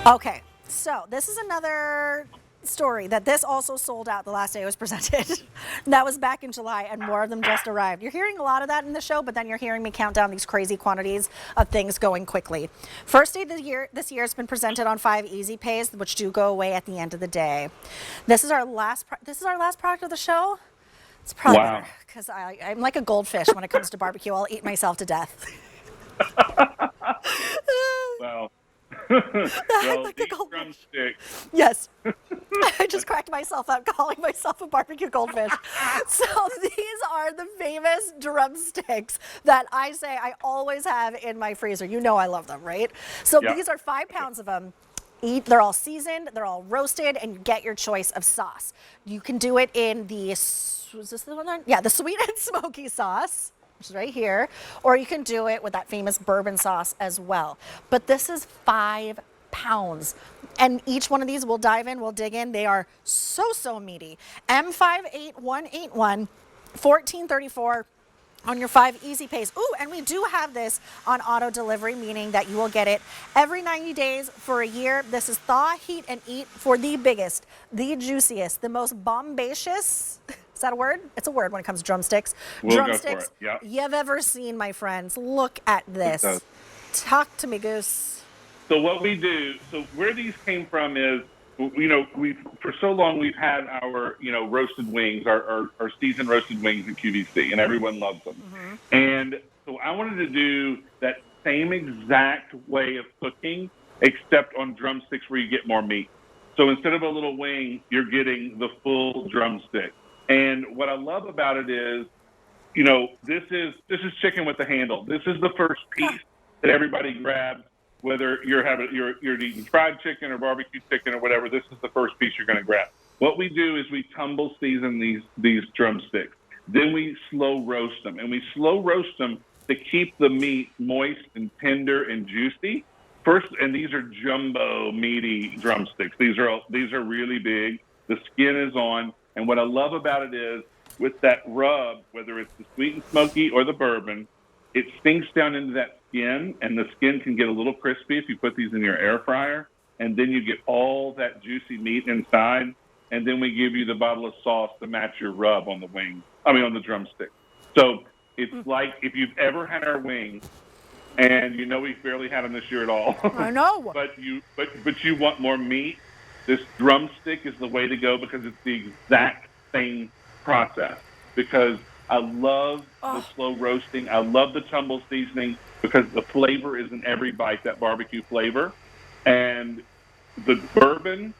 Okay, so this is another story that this also sold out the last day it was presented. That was back in July, and more of them just arrived. You're hearing a lot of that in the show, but then you're hearing me count down these crazy quantities of things going quickly. First day of the year, this year has been presented on 5 easy pays, which do go away at the end of the day. This is our last product of the show. It's probably Wow. better because I'm like a goldfish when it comes to barbecue. I'll eat myself to death. Well, I'm well, like a these goldfish. drumsticks. Yes. I just cracked myself up calling myself a barbecue goldfish. So these are the famous drumsticks that I say I always have in my freezer. You know I love them, right? So Yep. these are 5 pounds of them. They're all seasoned, they're all roasted, and you get your choice of sauce. You can do it in the, was this the one? Yeah, the sweet and smoky sauce, which is right here, or you can do it with that famous bourbon sauce as well. But this is 5 pounds. And each one of these we'll dive in, we'll dig in. They are so meaty. M58181, 1434 on your 5 easy pays. Ooh, and we do have this on auto delivery, meaning that you will get it every 90 days for a year. This is thaw, heat, and eat for the biggest, the juiciest, the most bombacious. Is that a word? It's a word when it comes to drumsticks. We'll go Drumsticks for it. Yep. you've ever seen, my friends. Look at this. does. Talk to me, Goose. So what we do, so where these came from is, we for so long we've had our, roasted wings, our seasoned roasted wings at QVC, and everyone loves them. Mm-hmm. And so I wanted to do that same exact way of cooking, except on drumsticks where you get more meat. So instead of a little wing, you're getting the full drumstick. And what I love about it is, this is chicken with the handle. This is the first piece that everybody grabs. Whether you're eating fried chicken or barbecue chicken or whatever, this is the first piece you're going to grab. What we do is we tumble season these drumsticks. Then we slow roast them, and we slow roast them to keep the meat moist and tender and juicy. First, and these are jumbo meaty drumsticks. These are really big. The skin is on, and what I love about it is with that rub, whether it's the sweet and smoky or the bourbon, it sinks down into that skin, and the skin can get a little crispy if you put these in your air fryer, and then you get all that juicy meat inside, and then we give you the bottle of sauce to match your rub on the drumstick. So it's like if you've ever had our wings, and we've barely had them this year at all. I know. but you want more meat, this drumstick is the way to go because it's the exact same process. Because I love the slow roasting. I love the tumble seasoning because the flavor is in every bite, that barbecue flavor. And the bourbon,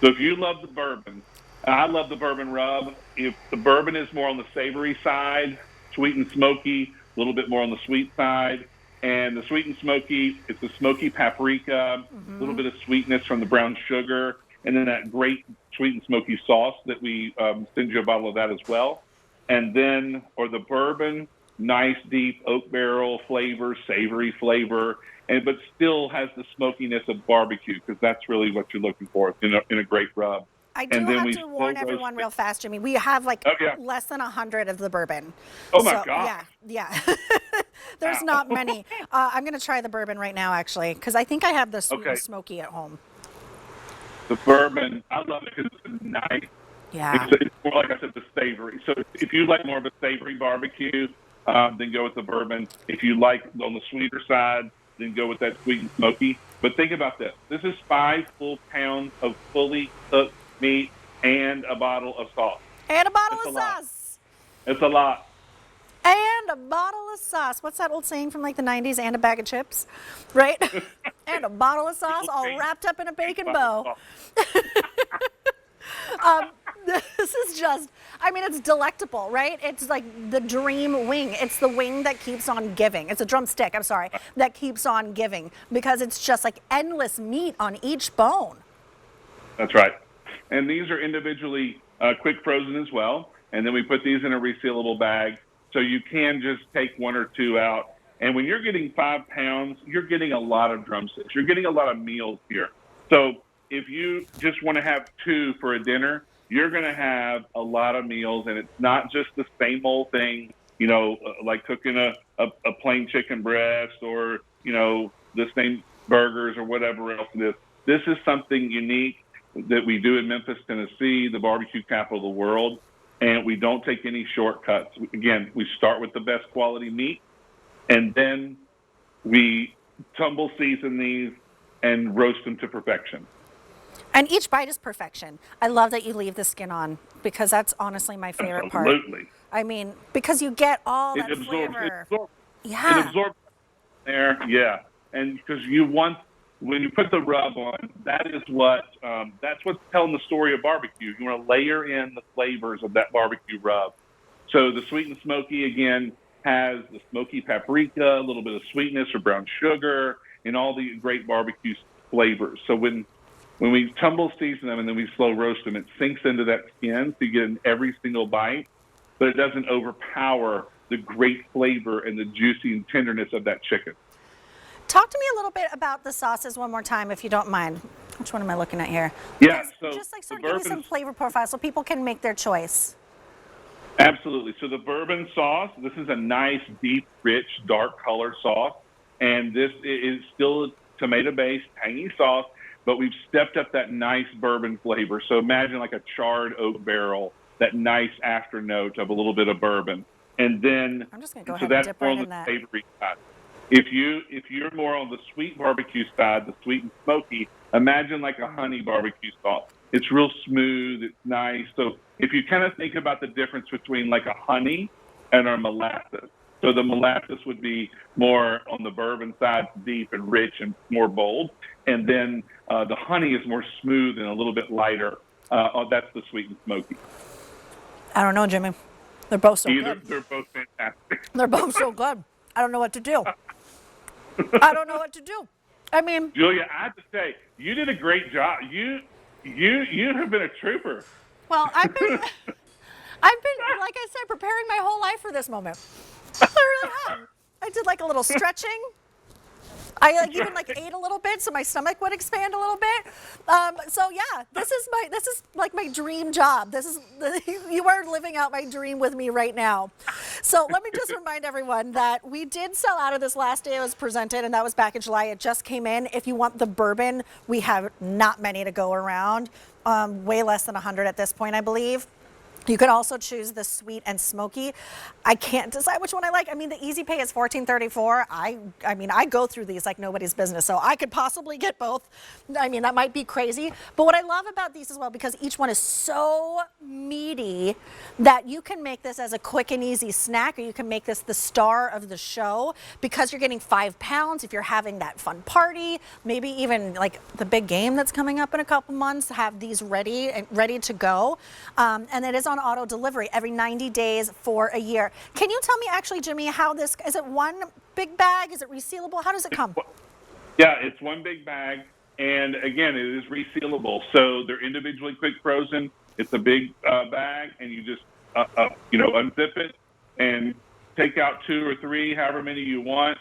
so if you love the bourbon, I love the bourbon rub. If the bourbon is more on the savory side, sweet and smoky, a little bit more on the sweet side. And the sweet and smoky, it's a smoky paprika, a little bit of sweetness from the brown sugar, and then that great sweet and smoky sauce that we send you a bottle of that as well. And then, or the bourbon, nice deep oak barrel flavor, savory flavor, but still has the smokiness of barbecue because that's really what you're looking for in a great rub. I do have to warn everyone real fast, Jimmy. We have less than 100 of the bourbon. Oh my God. Yeah. There's not many. I'm going to try the bourbon right now, actually, because I think I have the sweet and smoky at home. The bourbon, I love it because it's nice. Yeah. It's more, like I said, the savory. So if you like more of a savory barbecue, then go with the bourbon. If you like on the sweeter side, then go with that sweet and smoky. But think about this. This is 5 full pounds of fully cooked meat and a bottle of sauce. And a bottle of sauce. It's a lot. And a bottle of sauce. What's that old saying from the 90s? And a bag of chips, right? And a bottle of sauce all wrapped up in a bacon bow. This is just, it's delectable, right? It's like the dream wing. It's the wing that keeps on giving. It's a drumstick, I'm sorry, that keeps on giving because it's just like endless meat on each bone. That's right. And these are individually quick frozen as well. And then we put these in a resealable bag. So you can just take 1 or 2 out. And when you're getting 5 pounds, you're getting a lot of drumsticks. You're getting a lot of meals here. So if you just want to have 2 for a dinner, you're going to have a lot of meals. And it's not just the same old thing, like cooking a plain chicken breast or, the same burgers or whatever else it is. this is something unique that we do in Memphis, Tennessee, the barbecue capital of the world, and we don't take any shortcuts. Again, we start with the best quality meat, and then we tumble season these and roast them to perfection. And each bite is perfection. I love that you leave the skin on because that's honestly my favorite part. Absolutely. I mean, because you get all that flavor. Yeah. It absorbs there, yeah. And because when you put the rub on, that's what's telling the story of barbecue. You want to layer in the flavors of that barbecue rub. So the sweet and smoky, again, has the smoky paprika, a little bit of sweetness or brown sugar, and all the great barbecue flavors. So when we tumble season them and then we slow roast them, it sinks into that skin, so you get in every single bite, but it doesn't overpower the great flavor and the juicy and tenderness of that chicken. Talk to me a little bit about the sauces one more time, if you don't mind. Which one am I looking at here? Yeah, so just like sort of give me some flavor profile so people can make their choice. Absolutely. So the bourbon sauce, this is a nice, deep, rich, dark colored sauce, and this is still a tomato-based, tangy sauce, but we've stepped up that nice bourbon flavor. So imagine like a charred oak barrel, that nice after note of a little bit of bourbon, and then I'm just gonna go ahead and dip right in that. Savory side. If you're more on the sweet barbecue side, the sweet and smoky, imagine like a honey barbecue sauce. It's real smooth. It's nice. So if you kind of think about the difference between like a honey and a molasses, so the molasses would be more on the bourbon side, deep and rich and more bold, and then the honey is more smooth and a little bit lighter. That's the sweet and smoky. I don't know, Jimmy. They're both so good. They're both fantastic. They're both so good. I don't know what to do. I don't know what to do. I mean, Julia, I have to say, you did a great job. You have been a trooper. Well, I've been, like I said, preparing my whole life for this moment. I really have. I did like a little stretching. I even ate a little bit so my stomach would expand a little bit. So yeah, this is like my dream job. You are living out my dream with me right now. So let me just remind everyone that we did sell out of this last day it was presented, and that was back in July. It just came in. If you want the bourbon, we have not many to go around. Way less than 100 at this point, I believe. You could also choose the sweet and smoky. I can't decide which one I like. I mean, the easy pay is $14.34. I mean, I go through these like nobody's business, so I could possibly get both. I mean, that might be crazy. But what I love about these as well, because each one is so meaty that you can make this as a quick and easy snack, or you can make this the star of the show because you're getting 5 pounds if you're having that fun party, maybe even like the big game that's coming up in a couple months, have these ready to go. And it is on auto delivery every 90 days for a year. Can you tell me actually, Jimmy, how this, is it one big bag? Is it resealable? How does it come? Yeah, it's one big bag. And again, it is resealable. So they're individually quick frozen. It's a big bag, and you just, unzip it and take out 2 or 3, however many you want.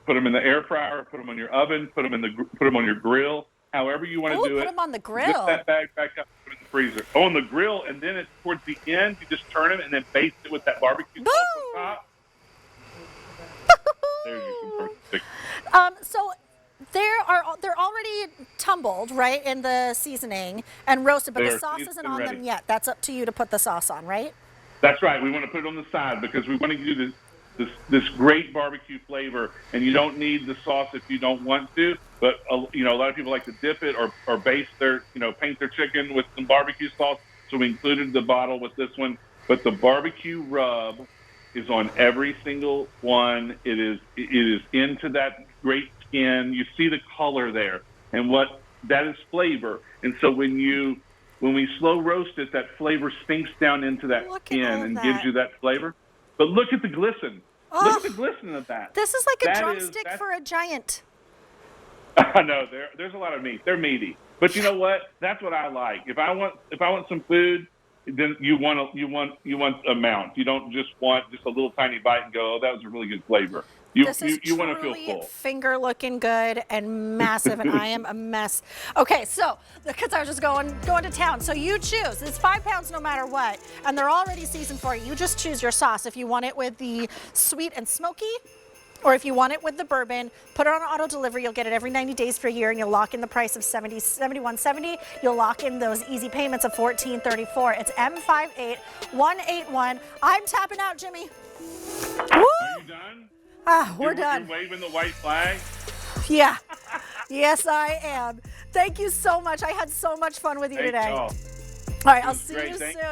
Put them in the air fryer, put them on your oven, put them on your grill. However you want to do it. Put them on the grill. Zip that bag back up, put it in the freezer. Oh, on the grill, and then it's towards the end, you just turn them and then baste it with that barbecue sauce on top. There's your perfect. So they're already tumbled, right, in the seasoning and roasted, but the sauce isn't on them yet. That's up to you to put the sauce on, right? That's right. We want to put it on the side because we want to do this great barbecue flavor, and you don't need the sauce if you don't want to. But a lot of people like to dip it or baste their, paint their chicken with some barbecue sauce. So we included the bottle with this one. But the barbecue rub is on every single one. It is into that great skin. You see the color there, and what that is flavor. And so when we slow roast it, that flavor sinks down into that skin and gives you that flavor. But look at the glisten. Oh, look at the glisten of that. This is like a drumstick for a giant. I know there's a lot of meat. They're meaty, but you know what? That's what I like. If I want some food, then you want amount. You don't just want just a little tiny bite and go, oh, that was a really good flavor. You want to feel full. Finger looking good and massive, and I am a mess. Okay, so because I was just going to town. So you choose. It's 5 pounds no matter what, and they're already seasoned for you. You just choose your sauce if you want it with the sweet and smoky, Or if you want it with the bourbon, put it on auto delivery. You'll get it every 90 days for a year, and you'll lock in the price of $71.70. You'll lock in those easy payments of $14.34. It's M58181. I'm tapping out, Jimmy. Woo! Are you done? We're done. You're waving the white flag? Yeah. Yes, I am. Thank you so much. I had so much fun with you Thank today. y'all. All right, I'll see great. you Thank- soon.